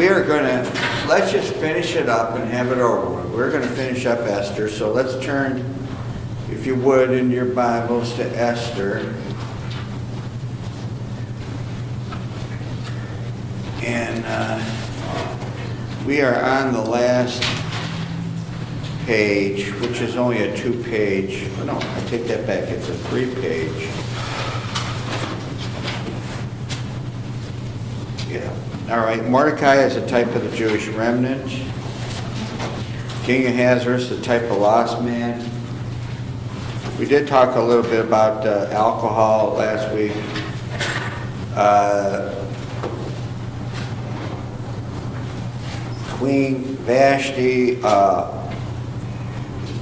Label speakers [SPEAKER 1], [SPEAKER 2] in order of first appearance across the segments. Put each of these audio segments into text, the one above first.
[SPEAKER 1] let's just finish it up and have it over with. We're going to finish up Esther, so let's turn, if you would, in your Bibles to Esther. And we are on the last page, which is only a 2-page. Oh, no, I take that back. It's a 3-page. Yeah. All right. Mordecai is a type of the Jewish remnant. King Ahasuerus, a type of lost man. We did talk a little bit about alcohol last week. Queen Vashti,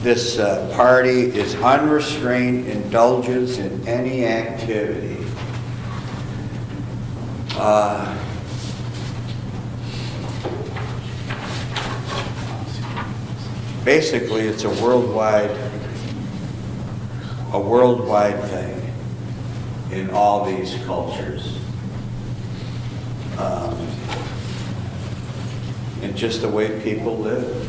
[SPEAKER 1] this party is unrestrained indulgence in any activity. Basically, it's a worldwide thing in all these cultures. And just the way people live.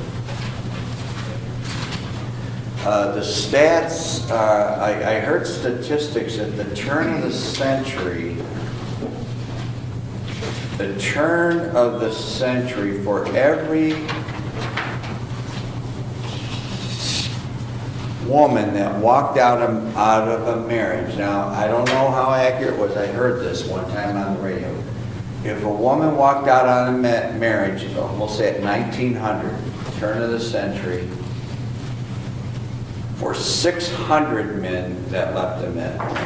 [SPEAKER 1] The stats, I heard statistics at the turn of the century, for every woman that walked out of a marriage. Now, I don't know how accurate it was. I heard this one time on the radio. If a woman walked out on a marriage, we'll say at 1900, turn of the century, for 600 men that left a marriage.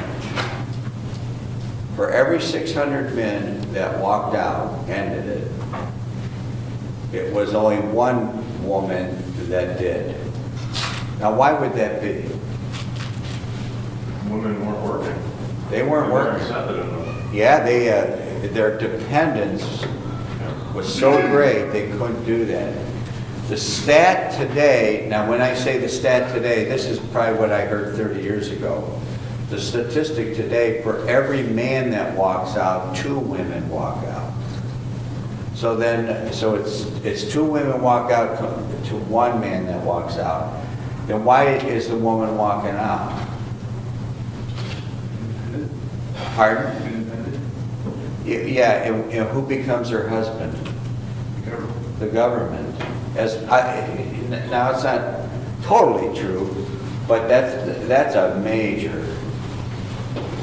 [SPEAKER 1] For every 600 men that walked out, ended it, it was only one woman that did. Now, why would that be?
[SPEAKER 2] Women weren't working.
[SPEAKER 1] They weren't working. Yeah, their dependence was so great they couldn't do that. The stat today, now when I say the stat today, this is probably what I heard 30 years ago. The statistic today, for every man that walks out, 2 women walk out. So it's 2 women walk out to 1 man that walks out. Then why is the woman walking out? Pardon? Yeah, and who becomes her husband? The government. Now it's not totally true, but that's a major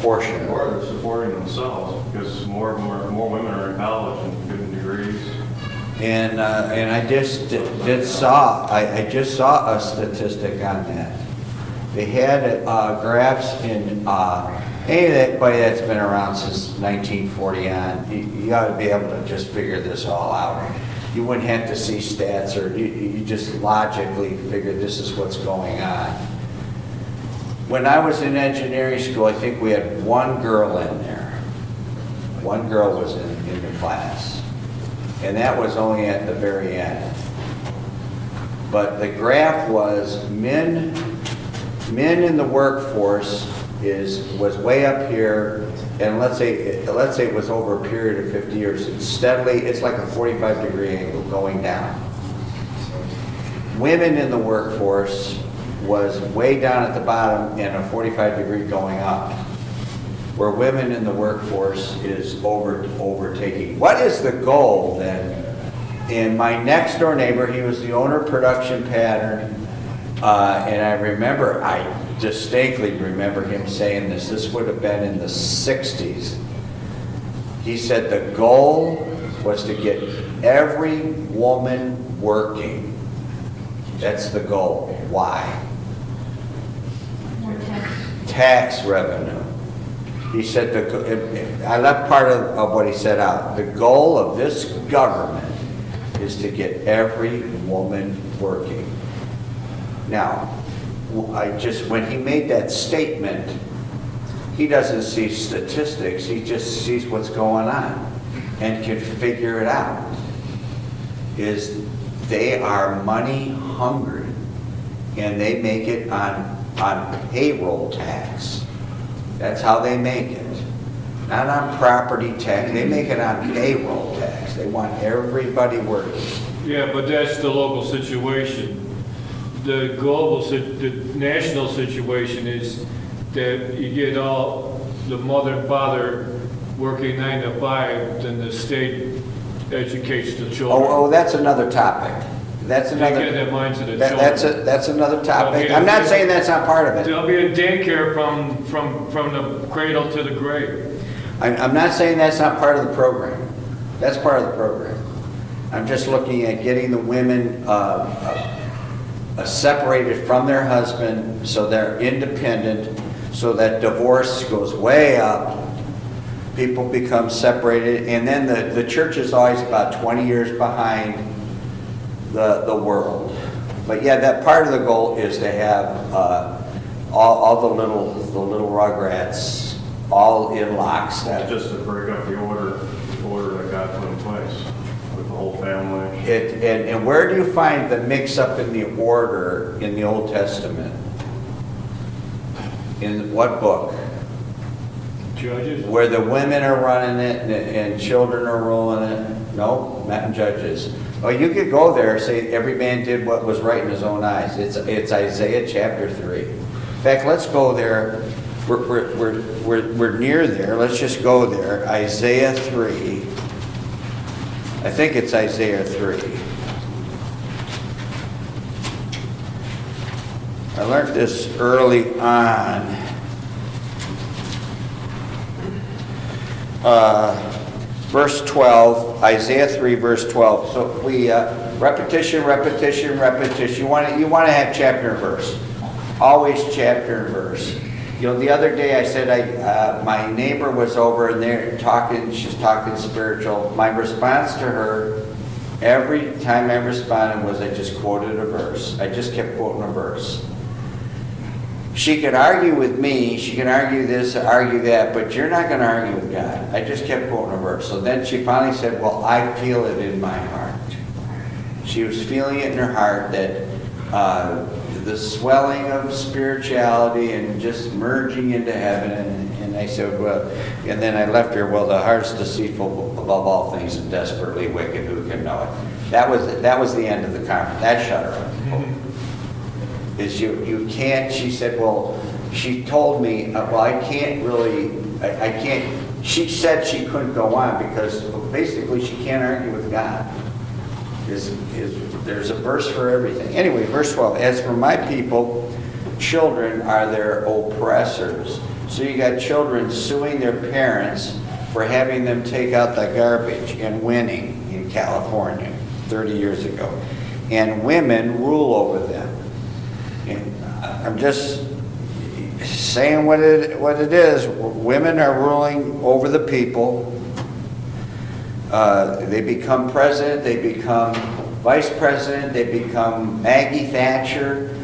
[SPEAKER 1] portion.
[SPEAKER 2] Or they're supporting themselves because more women are in college and getting degrees.
[SPEAKER 1] And I just saw a statistic on that. They had graphs in anybody that's been around since 1940 on. You ought to be able to just figure this all out. You wouldn't have to see stats, or you just logically figure this is what's going on. When I was in engineering school, I think we had 1 girl in there. 1 girl was in the class. And that was only at the very end. But the graph was men in the workforce was way up here, and let's say it was over a period of 50 years. It's like a 45-degree angle going down. Women in the workforce was way down at the bottom and a 45-degree going up, where women in the workforce is overtaking. What is the goal then? And my next door neighbor, he was the owner of Production Pattern, and I distinctly remember him saying this. This would have been in the 60s. He said the goal was to get every woman working. That's the goal. Why? Tax revenue. He said, I left part of what he said out. The goal of this government is to get every woman working. Now, when he made that statement, he doesn't see statistics, he just sees what's going on and can figure it out. They are money hungry, and they make it on payroll tax. That's how they make it. not on property tax. They make it on payroll tax. They want everybody working.
[SPEAKER 3] Yeah, but that's the local situation. The the national situation is that you get all the mother and father working 9 to 5, then the state educates the children.
[SPEAKER 1] Oh, that's another topic. That's
[SPEAKER 3] They
[SPEAKER 1] another.
[SPEAKER 3] get their mind to the
[SPEAKER 1] That's
[SPEAKER 3] children.
[SPEAKER 1] that's another topic.
[SPEAKER 3] Okay.
[SPEAKER 1] I'm not saying that's not part of it.
[SPEAKER 3] There'll be a daycare from the cradle to the grave.
[SPEAKER 1] I'm not saying that's not part of the program. That's part of the program. I'm just looking at getting the women separated from their husband so they're independent, so that divorce goes way up. People become separated, and then the church is always about 20 years behind the world. But yeah, that part of the goal is to have all the little rugrats all in lockstep.
[SPEAKER 2] Just to break up the order that got put in place with the whole family.
[SPEAKER 1] And where do you find the mix-up in the order in the Old Testament? In what book?
[SPEAKER 3] Judges?
[SPEAKER 1] Where the women are running it and children are ruling it? No, not in Judges. Oh, you could go there and say every man did what was right in his own eyes. It's Isaiah chapter 3. In fact, let's go there. We're near there. Let's just go there. Isaiah 3. I think it's Isaiah 3. I learned this early on. Verse 12, Isaiah 3, verse 12. So we repetition. You want to have chapter and verse. Always chapter and verse. You know, the other day I said my neighbor was over and they're talking. She's talking spiritual. My response to her, every time I responded, was I just quoted a verse. I just kept quoting a verse. She could argue with me, she can argue this, argue that, but you're not going to argue with God. I just kept quoting a verse. So then she finally said, well, I feel it in my heart. She was feeling it in her heart that the swelling of spirituality and just merging into heaven. And I said, well, and then I left her, well, the heart's deceitful above all things and desperately wicked, who can know it? That was the end of the conference. That shut her up. Is you can't, she said, well, she told me, well, I can't really, I can't, she said she couldn't go on because basically she can't argue with God. There's a verse for everything. Anyway, verse 12, as for my people, children are their oppressors. So you got children suing their parents for having them take out the garbage and winning in California 30 years ago. And women rule over them. And I'm just saying what it is. Women are ruling over the people. They become president. They become vice president. They become Maggie Thatcher.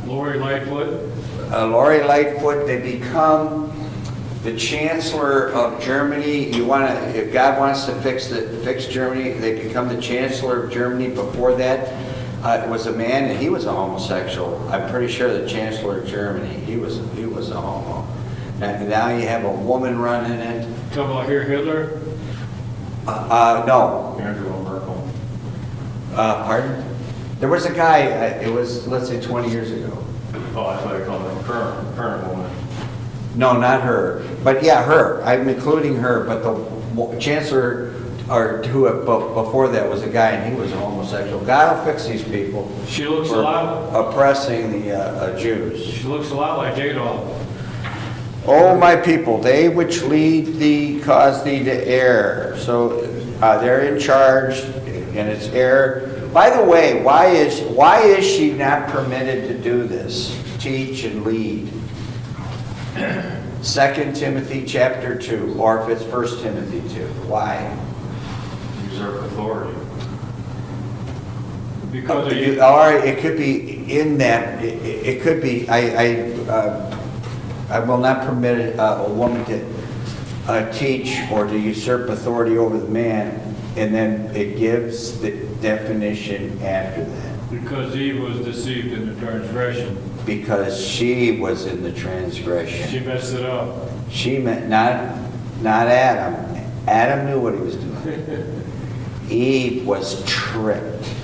[SPEAKER 3] Lori Lightfoot?
[SPEAKER 1] Lori Lightfoot. They become the chancellor of Germany. If God wants to fix Germany, they become the chancellor of Germany. Before that, it was a man, and he was a homosexual. I'm pretty sure the chancellor of Germany, he was a homo. Now you have a woman running it.
[SPEAKER 3] Talking about here Hitler?
[SPEAKER 1] No.
[SPEAKER 2] Angela Merkel.
[SPEAKER 1] Pardon? There was a guy. It was, let's say, 20 years ago.
[SPEAKER 2] Oh, I thought you called her current woman.
[SPEAKER 1] No, not her. But yeah, her. I'm including her. But the chancellor, or who before that was a guy, and he was a homosexual. God will fix these people.
[SPEAKER 3] She looks a
[SPEAKER 1] for
[SPEAKER 3] lot.
[SPEAKER 1] oppressing the Jews.
[SPEAKER 3] She looks a lot like Adolf.
[SPEAKER 1] Oh, my people, they which lead thee cause thee to err. So they're in charge, and it's error. By the way, why is she not permitted to do this? Teach and lead. 2 Timothy chapter 2, or if it's 1 Timothy 2. Why?
[SPEAKER 2] Usurp authority.
[SPEAKER 3] Because
[SPEAKER 1] Or it could be in that. It could be. I will not permit a woman to teach or to usurp authority over the man, and then it gives the definition after that.
[SPEAKER 3] Because Eve was deceived in the transgression.
[SPEAKER 1] Because she was in the transgression.
[SPEAKER 3] She messed it up.
[SPEAKER 1] She meant not Not Adam. Adam knew what he was doing. Eve was tricked.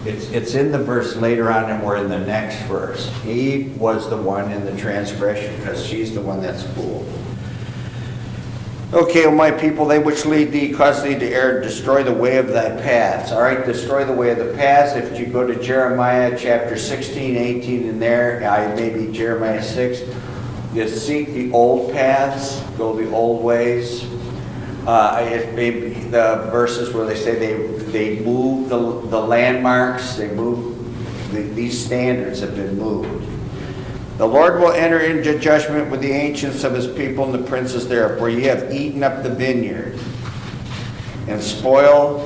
[SPEAKER 1] It's in the verse later on, and we're in the next verse. Eve was the one in the transgression because she's the one that's fooled. Okay, O my people, they which lead thee, cause thee to err, destroy the way of thy paths. All right, destroy the way of the paths. If you go to Jeremiah chapter 16, 18, in there, maybe Jeremiah 6, you seek the old paths, go the old ways. It may be the verses where they say they move the landmarks, they move, these standards have been moved. The Lord will enter into judgment with the ancients of his people and the princes thereof, for ye have eaten up the vineyard, and the spoil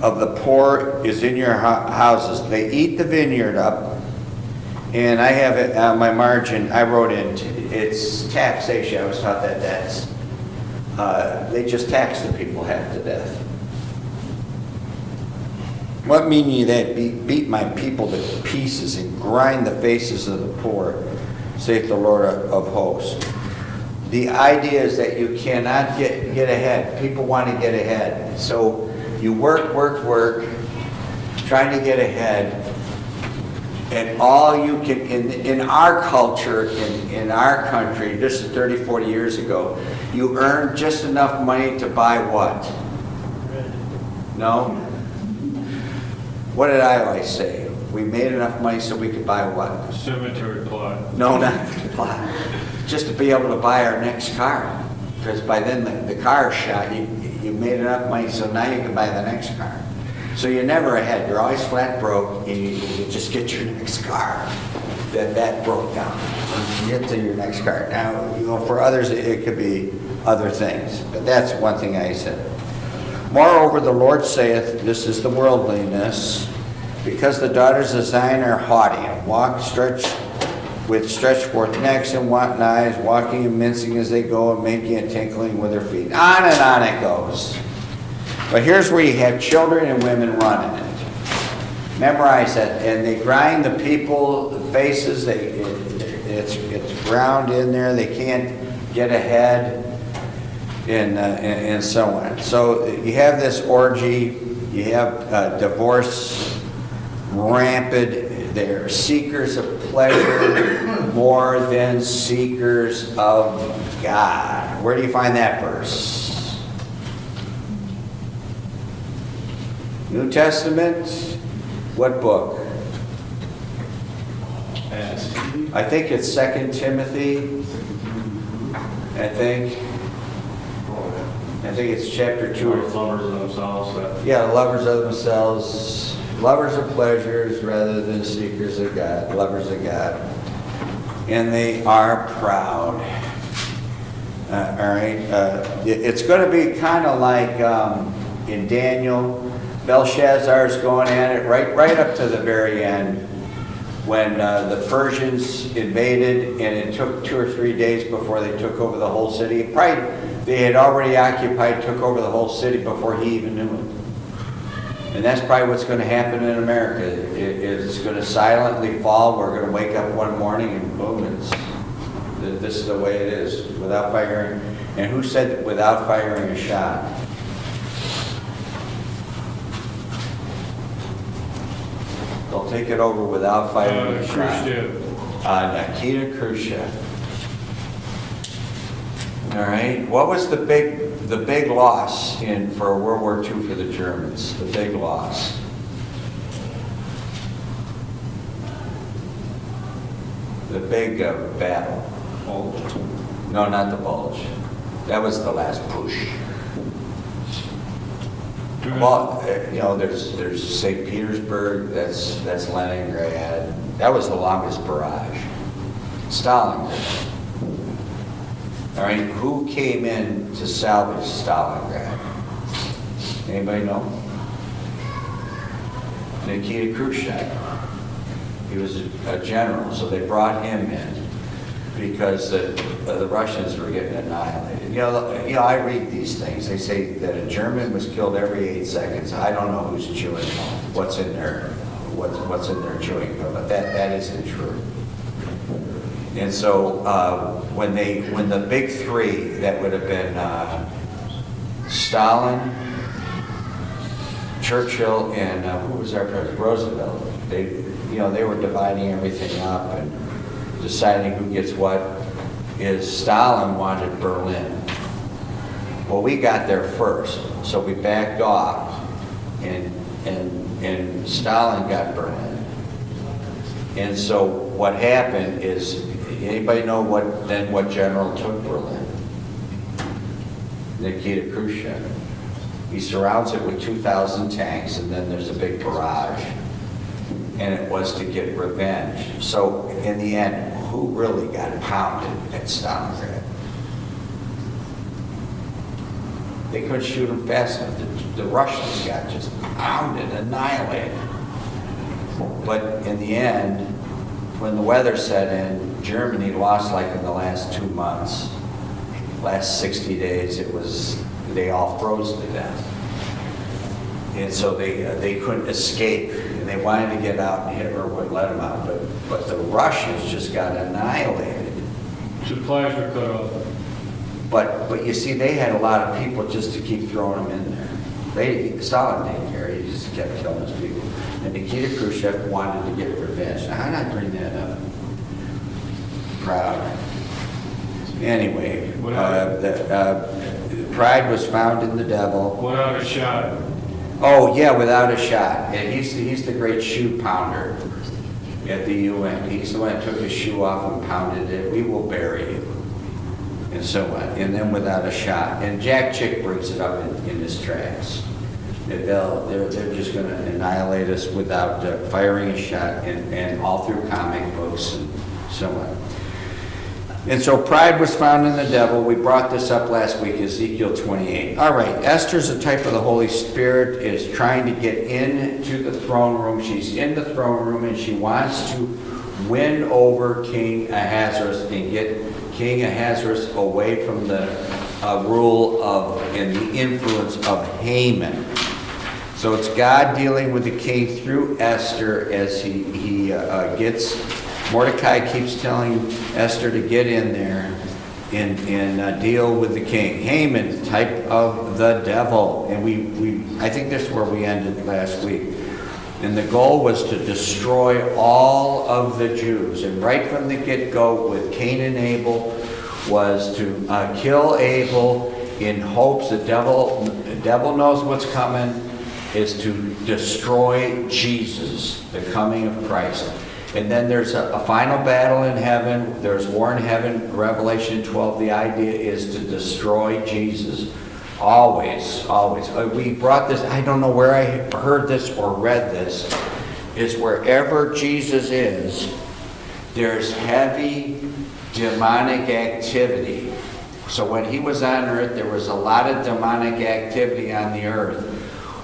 [SPEAKER 1] of the poor is in your houses. They eat the vineyard up, and I have it on my margin, I wrote in, it's taxation. I was taught that's, they just tax the people half to death. What mean ye that beat my people to pieces and grind the faces of the poor, saith the Lord of hosts. The idea is that you cannot get ahead. People want to get ahead. So you work, trying to get ahead. And all you can, in our culture, in our country, this is 30, 40 years ago, you earn just enough money to buy what? No? What did I always say? We made enough money so we could buy what?
[SPEAKER 3] Cemetery plot.
[SPEAKER 1] No, not the plot. Just to be able to buy our next car. Because by then the car is shot, you made enough money so now you can buy the next car. So you're never ahead. You're always flat broke, and you just get your next car. That broke down. You get to your next car. Now, for others, it could be other things. But that's one thing I said. Moreover, the Lord saith, this is the worldliness, because the daughters of Zion are haughty, and walk stretched forth necks and wanton eyes, walking and mincing as they go, and making and tinkling with their feet. On and on it goes. But here's where you have children and women running it. Memorize that. And they grind the people, the faces, it's ground in there. They can't get ahead, and so on. So you have this orgy. You have divorce rampant. They're seekers of pleasure more than seekers of God. Where do you find that verse? New Testament, what book? I think it's 2 Timothy. I think it's chapter 2.
[SPEAKER 2] Lovers of themselves.
[SPEAKER 1] Yeah, lovers of themselves, lovers of pleasures rather than seekers of God, lovers of God. And they are proud. All right. It's going to be kind of like in Daniel. Belshazzar's going at it right up to the very end when the Persians invaded, and it took 2 or 3 days before they took over the whole city. Probably they had already occupied, took over the whole city before he even knew it. And that's probably what's going to happen in America. It's going to silently fall. We're going to wake up one morning and boom, this is the way it is, without firing. And who said that without firing a shot? They'll take it over without firing a shot. Nikita Khrushchev. All right. What was the big loss for World War II for the Germans? The big loss. The big battle. No, not the Bulge. That was the last push. Well, there's St. Petersburg, that's Leningrad. That was the longest barrage. Stalingrad. All right, who came in to salvage Stalingrad? Anybody know? Nikita Khrushchev. He was a general, so they brought him in because the Russians were getting annihilated. I read these things. They say that a German was killed every 8 seconds. I don't know who's chewing what's in their chewing gum, but that isn't true. And so when the big three, that would have been Stalin, Churchill, and who was our president? Roosevelt. They were dividing everything up and deciding who gets what. Stalin wanted Berlin. Well, we got there first, so we backed off, and Stalin got Berlin. And so what happened is, anybody know what general took Berlin? Nikita Khrushchev. He surrounds it with 2,000 tanks, and then there's a big barrage. And it was to get revenge. So in the end, who really got pounded at Stalingrad? They couldn't shoot them fast enough. The Russians got just pounded, annihilated. But in the end, when the weather set in, Germany lost like in the last 2 months. Last 60 days, they all froze to death. And so they couldn't escape, and they wanted to get out, and Hitler wouldn't let them out. But the Russians just got annihilated.
[SPEAKER 3] Supplies were cut off.
[SPEAKER 1] But you see, they had a lot of people just to keep throwing them in there. Stalin didn't care, he just kept killing his people. And Nikita Khrushchev wanted to get revenge. Now, how did I bring that up? Proud. Anyway, pride was found in the devil.
[SPEAKER 3] Without a shot.
[SPEAKER 1] Oh, yeah, without a shot. And he's the great shoe pounder at the UN. He's the one that took his shoe off and pounded it. We will bury you. And so on. And then without a shot. And Jack Chick brings it up in his tracks. They're just going to annihilate us without firing a shot, and all through comic books and so on. And so pride was found in the devil. We brought this up last week, Ezekiel 28. All right, Esther's a type of the Holy Spirit, is trying to get into the throne room. She's in the throne room, and she wants to win over King Ahasuerus and get King Ahasuerus away from the rule of and the influence of Haman. So it's God dealing with the king through Esther as he gets... Mordecai keeps telling Esther to get in there and deal with the king. Haman, type of the devil. And I think this is where we ended last week. And the goal was to destroy all of the Jews. And right from the get-go with Cain and Abel was to kill Abel in hopes the devil knows what's coming, is to destroy Jesus, the coming of Christ. And then there's a final battle in heaven. There's war in heaven. Revelation 12, the idea is to destroy Jesus. Always, always. We brought this, I don't know where I heard this or read this, is wherever Jesus is, there's heavy demonic activity. So when he was on earth, there was a lot of demonic activity on the earth.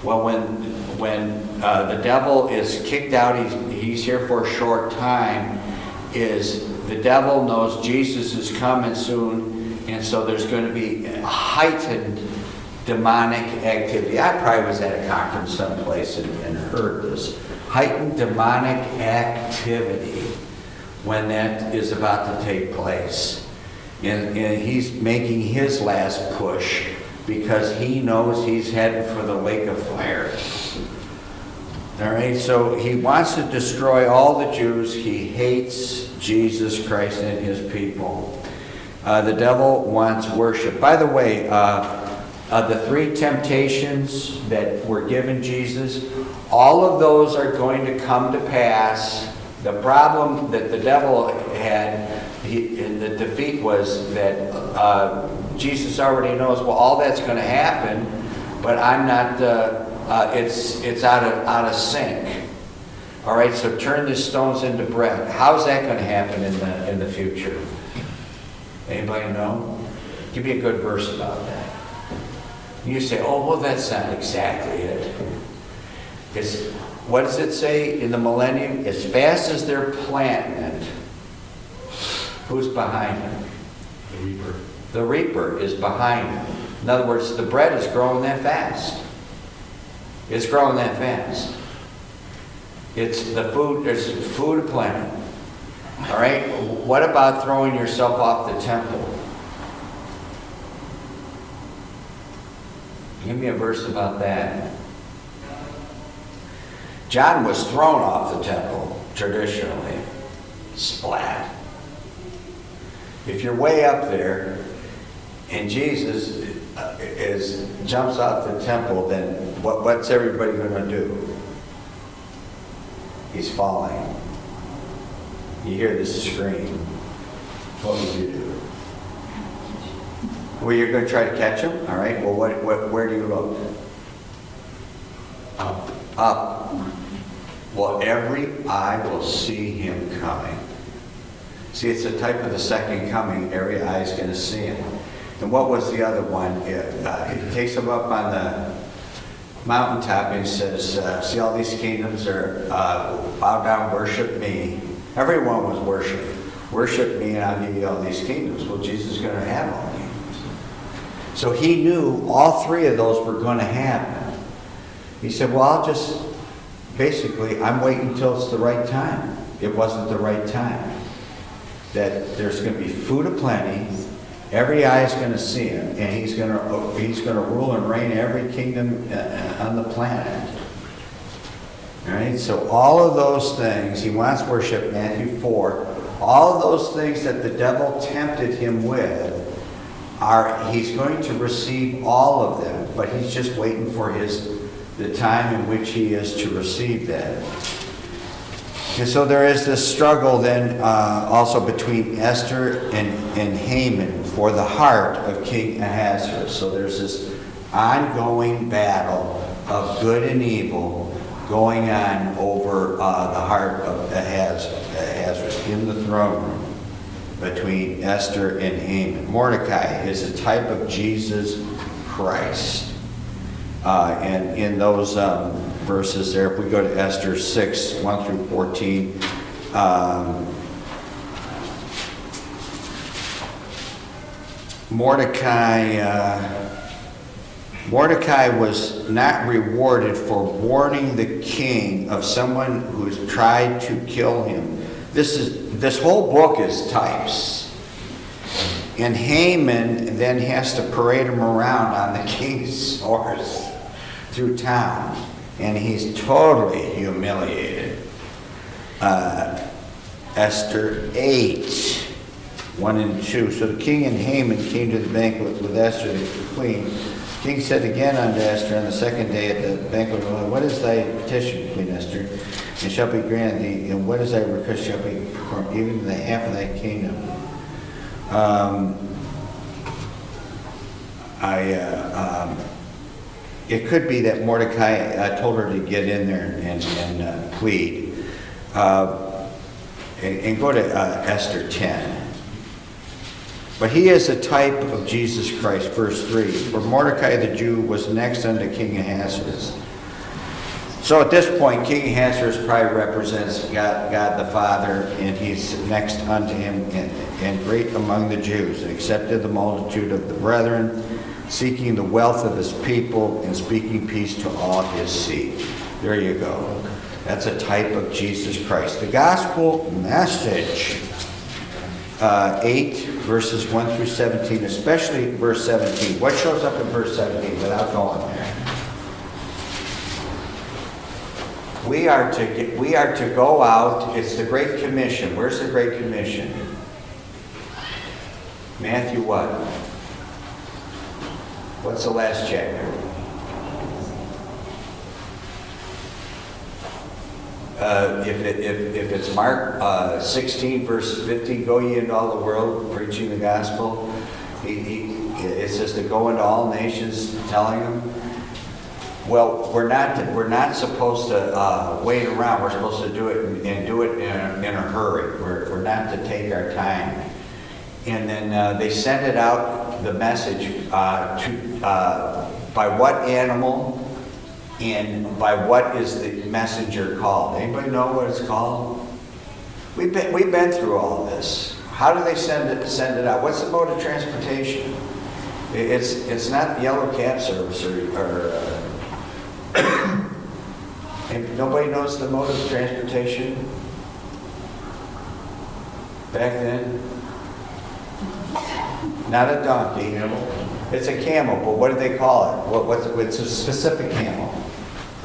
[SPEAKER 1] Well, when the devil is kicked out, he's here for a short time, is the devil knows Jesus is coming soon, and so there's going to be heightened demonic activity. I probably was at a conference someplace and heard this. Heightened demonic activity when that is about to take place. And he's making his last push because he knows he's heading for the lake of fire. All right, so he wants to destroy all the Jews. He hates Jesus Christ and his people. The devil wants worship. By the way, the three temptations that were given Jesus, all of those are going to come to pass. The problem that the devil had in the defeat was that Jesus already knows, well, all that's going to happen, but I'm not, it's out of sync. All right, so turn the stones into bread. How's that going to happen in the future? Anybody know? Give me a good verse about that. You say, oh, well, that's not exactly it. What does it say in the millennium? As fast as they're planting it, who's behind it?
[SPEAKER 2] The reaper.
[SPEAKER 1] The reaper is behind it. In other words, the bread is growing that fast. It's growing that fast. It's the food, there's food plenty. All right, what about throwing yourself off the temple? Give me a verse about that. John was thrown off the temple, traditionally. Splat. If you're way up there, and Jesus jumps off the temple, then what's everybody going to do? He's falling. You hear this scream. What would you do? Well, you're going to try to catch him? All right. Well, where do you look? Up. Well, every eye will see him coming. See, it's a type of the second coming. Every eye is going to see him. And what was the other one? He takes him up on the mountaintop and he says, see all these kingdoms are bow down, worship me. Everyone was worship. Worship me and I'll give you all these kingdoms. Well, Jesus is going to have all kingdoms. So he knew all three of those were going to happen. He said, well, I'm waiting until it's the right time. It wasn't the right time. That there's going to be food aplenty. Every eye is going to see him, and he's going to rule and reign every kingdom on the planet. All right. So all of those things he wants worship. Matthew 4. All of those things that the devil tempted him with he's going to receive all of them, but he's just waiting for the time in which he is to receive that. And so there is this struggle then also between Esther and Haman for the heart of King Ahasuerus. So there's this ongoing battle of good and evil going on over the heart of Ahasuerus in the throne room between Esther and Haman. Mordecai is a type of Jesus Christ. And in those verses there, if we go to Esther 6, 1 through 14, Mordecai was not rewarded for warning the king of someone who's tried to kill him. This whole book is types. And Haman then has to parade him around on the king's horse through town. And he's totally humiliated. Esther 8, 1 and 2. So the king and Haman came to the banquet with Esther the queen. The king said again unto Esther on the second day at the banquet, what is thy petition, Queen Esther? And shall be granted thee, and what is thy request shall be performed, even the half of thy kingdom. It could be that Mordecai told her to get in there and plead. And go to Esther 10. But he is a type of Jesus Christ, verse 3. For Mordecai the Jew was next unto King Ahasuerus. So at this point, King Ahasuerus probably represents God the Father, and he's next unto him and great among the Jews, and accepted the multitude of the brethren, seeking the wealth of his people and speaking peace to all his seed. There you go. That's a type of Jesus Christ. The gospel message, 8 verses 1 through 17, especially verse 17. What shows up in verse 17 without going there? We are to go out. It's the Great Commission. Where's the Great Commission? Matthew what? What's the last chapter? If it's Mark 16 verse 50, go ye into all the world preaching the gospel. It says to go into all nations, telling them. Well, we're not supposed to wait around. We're supposed to do it and do it in a hurry. We're not to take our time. And then they send it out, the message, by what animal and by what is the messenger called? Anybody know what it's called? We've been through all this. How do they send it out? What's the mode of transportation? It's not yellow cab service or and nobody knows the mode of transportation? back then? Not a donkey.
[SPEAKER 2] Camel,
[SPEAKER 1] It's a camel, but what do they call it? What's a specific camel?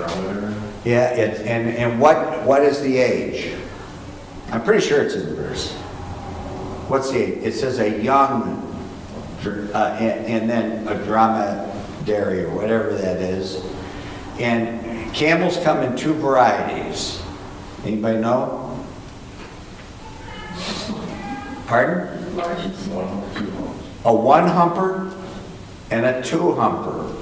[SPEAKER 2] dromedary.
[SPEAKER 1] Yeah, and what is the age? I'm pretty sure it's in the verse. What's the age? It says a young, and then a dromedary, or whatever that is. And camels come in two varieties. Anybody know? Pardon?
[SPEAKER 2] One, two homes.
[SPEAKER 1] A one-humper and a two-humper.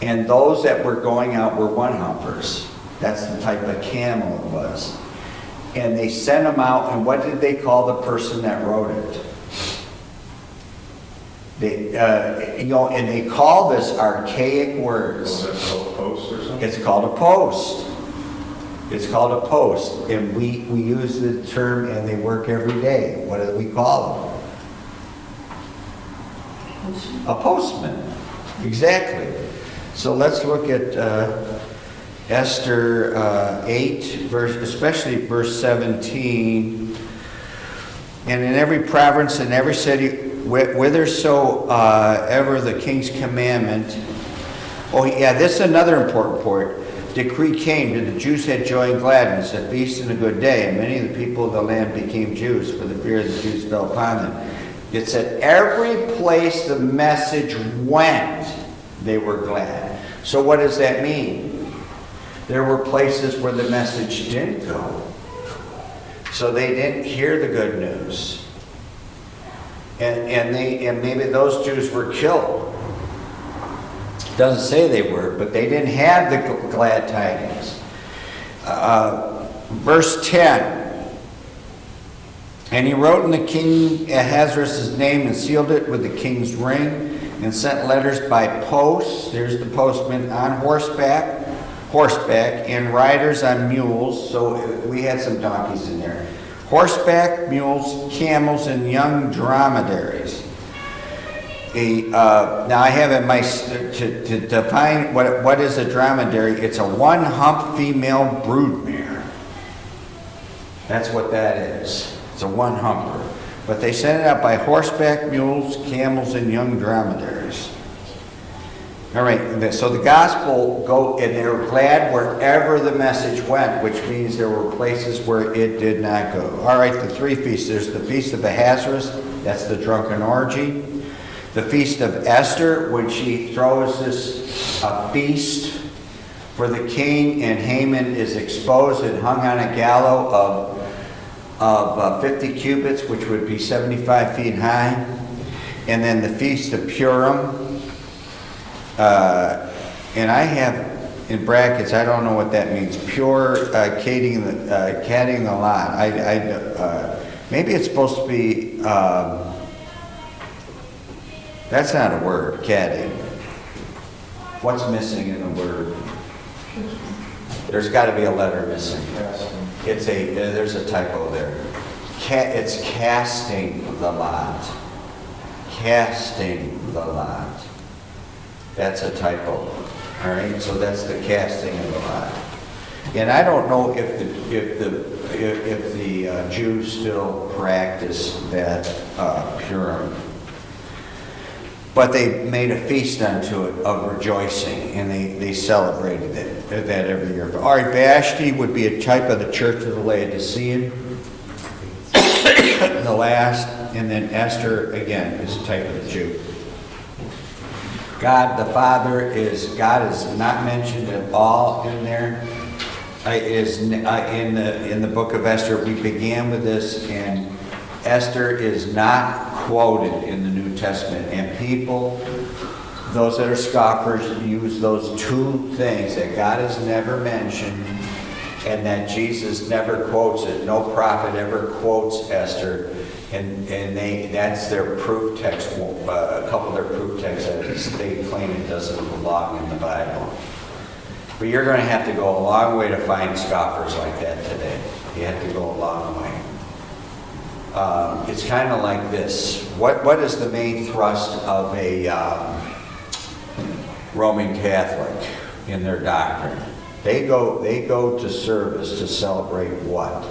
[SPEAKER 1] And those that were going out were one-humpers. That's the type of camel it was. And they sent them out, and what did they call the person that rode it? And they call this archaic words.
[SPEAKER 2] Was that called a post or something?
[SPEAKER 1] It's called a post. It's called a post, and we use the term, and they work every day. What do we call them? A postman. Exactly. So let's look at Esther 8, especially verse 17. And in every province and every city, whithersoever the king's commandment. Oh yeah, this is another important point. Decree came that the Jews had joy and gladness, a feast and a good day, and many of the people of the land became Jews, for the fear of the Jews fell upon them. It said every place the message went, they were glad. So what does that mean? There were places where the message didn't go. So they didn't hear the good news. And maybe those Jews were killed. Doesn't say they were, but they didn't have the glad tidings. Verse 10. And he wrote in the king Ahasuerus' name and sealed it with the king's ring and sent letters by post. There's the postman on horseback, and riders on mules. So we had some donkeys in there. Horseback, mules, camels, and young dromedaries. Now I have in my, to define what is a dromedary, it's a one-hump female broodmare. That's what that is. It's a one-humper. But they sent it out by horseback, mules, camels, and young dromedaries. All right, so the gospel go, and they were glad wherever the message went, which means there were places where it did not go. All right, the three feasts. There's the Feast of Ahasuerus, that's the drunken orgy. The Feast of Esther, when she throws this feast for the king, and Haman is exposed and hung on a gallows of 50 cubits, which would be 75 feet high. And then the Feast of Purim. And I have in brackets, I don't know what that means, pure catting the lot. Maybe it's supposed to be, that's not a word, catting. What's missing in the word? There's got to be a letter missing. There's a typo there. It's casting the lot. Casting the lot. That's a typo. All right, so that's the casting of the lot. And I don't know if the Jews still practice that Purim, but they made a feast unto it of rejoicing, and they celebrated that every year. All right, Vashti would be a type of the Church of the Laodicean, the last, and then Esther again is a type of the Jew. God the Father is not mentioned at all in there. In the book of Esther. We began with this, and Esther is not quoted in the New Testament. And people, those that are scoffers, use those two things, that God is never mentioned and that Jesus never quotes it. No prophet ever quotes Esther. And that's their proof text, a couple of their proof texts that they claim it doesn't belong in the Bible. But you're going to have to go a long way to find scoffers like that today. You have to go a long way. It's kind of like this. What is the main thrust of a Roman Catholic in their doctrine? They go to service to celebrate what?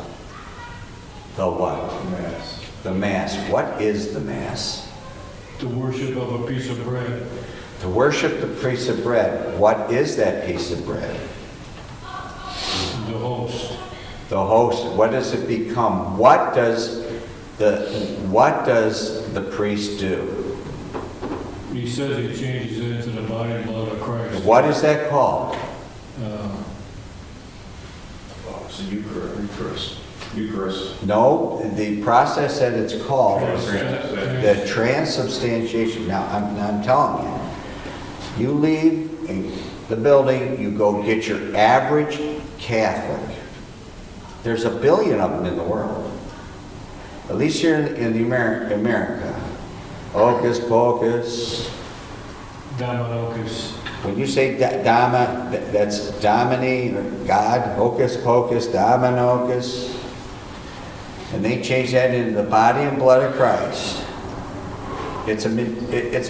[SPEAKER 1] The what?
[SPEAKER 2] Mass.
[SPEAKER 1] The Mass. What is the Mass?
[SPEAKER 3] The worship of a piece of bread.
[SPEAKER 1] To worship the piece of bread. What is that piece of bread?
[SPEAKER 3] The host.
[SPEAKER 1] The host. What does it become? What does the priest do?
[SPEAKER 3] He says he changes it into the body and blood of Christ.
[SPEAKER 1] What is that called?
[SPEAKER 2] It's a Eucharist. Eucharist.
[SPEAKER 1] No, the process that it's called is
[SPEAKER 2] Transubstantiation.
[SPEAKER 1] the transubstantiation. Now, I'm telling you, you leave the building, you go get your average Catholic. There's a billion of them in the world. At least here in America. Hocus pocus.
[SPEAKER 3] Dominicus.
[SPEAKER 1] When you say that's Domini, or God, hocus pocus, Dominocus. And they change that into the body and blood of Christ. It's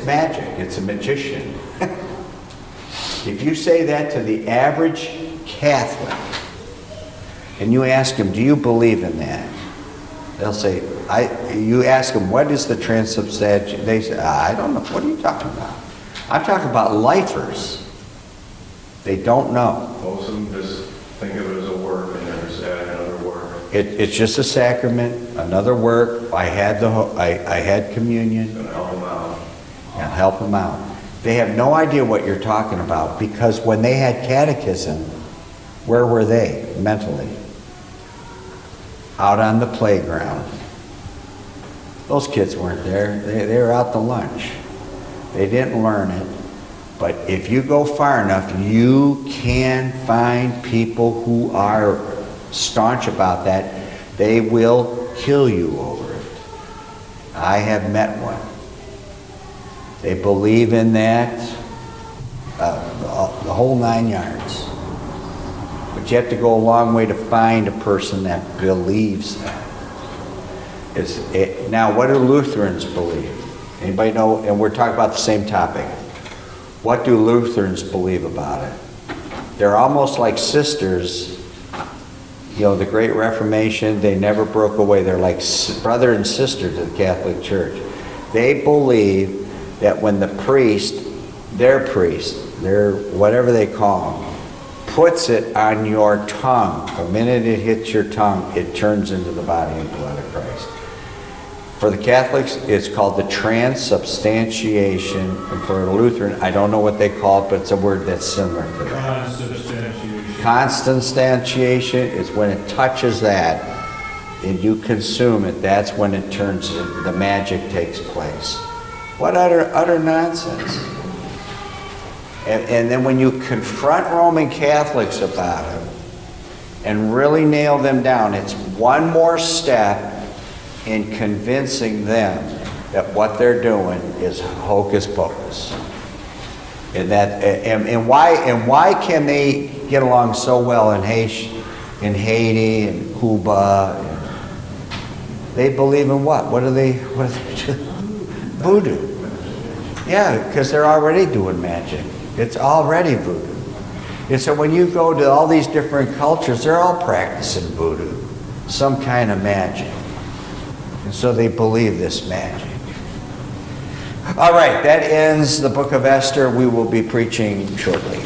[SPEAKER 1] magic. It's a magician. If you say that to the average Catholic, and you ask them, do you believe in that? They'll say, you ask them, what is the transubstantiation? They say, I don't know. What are you talking about? I'm talking about lifers. They don't know.
[SPEAKER 2] Most of them just think of it as a work and they're just adding another work.
[SPEAKER 1] It's just a sacrament, another work. I had communion.
[SPEAKER 2] It's going to help them out.
[SPEAKER 1] And help them out. They have no idea what you're talking about because when they had catechism, where were they mentally? Out on the playground. Those kids weren't there. They were out to lunch. They didn't learn it. But if you go far enough, you can find people who are staunch about that. They will kill you over it. I have met one. They believe in that, the whole 9 yards. But you have to go a long way to find a person that believes that. Now, what do Lutherans believe? Anybody know? And we're talking about the same topic. What do Lutherans believe about it? They're almost like sisters. You know, the Great Reformation, they never broke away. They're like brother and sister to the Catholic Church. They believe that when the priest, their whatever they call them, puts it on your tongue, the minute it hits your tongue, it turns into the body and blood of Christ. For the Catholics, it's called the transubstantiation. And for a Lutheran, I don't know what they call it, but it's a word that's similar to that.
[SPEAKER 3] Consubstantiation.
[SPEAKER 1] Consubstantiation is when it touches that and you consume it, that's when it turns, the magic takes place. What utter nonsense. And then when you confront Roman Catholics about it and really nail them down, it's one more step in convincing them that what they're doing is hocus pocus. And why can they get along so well in Haiti and Cuba? They believe in what? What do they do? Voodoo. Yeah, because they're already doing magic. It's already voodoo. And so when you go to all these different cultures, they're all practicing voodoo, some kind of magic. And so they believe this magic. All right, that ends the book of Esther. We will be preaching shortly.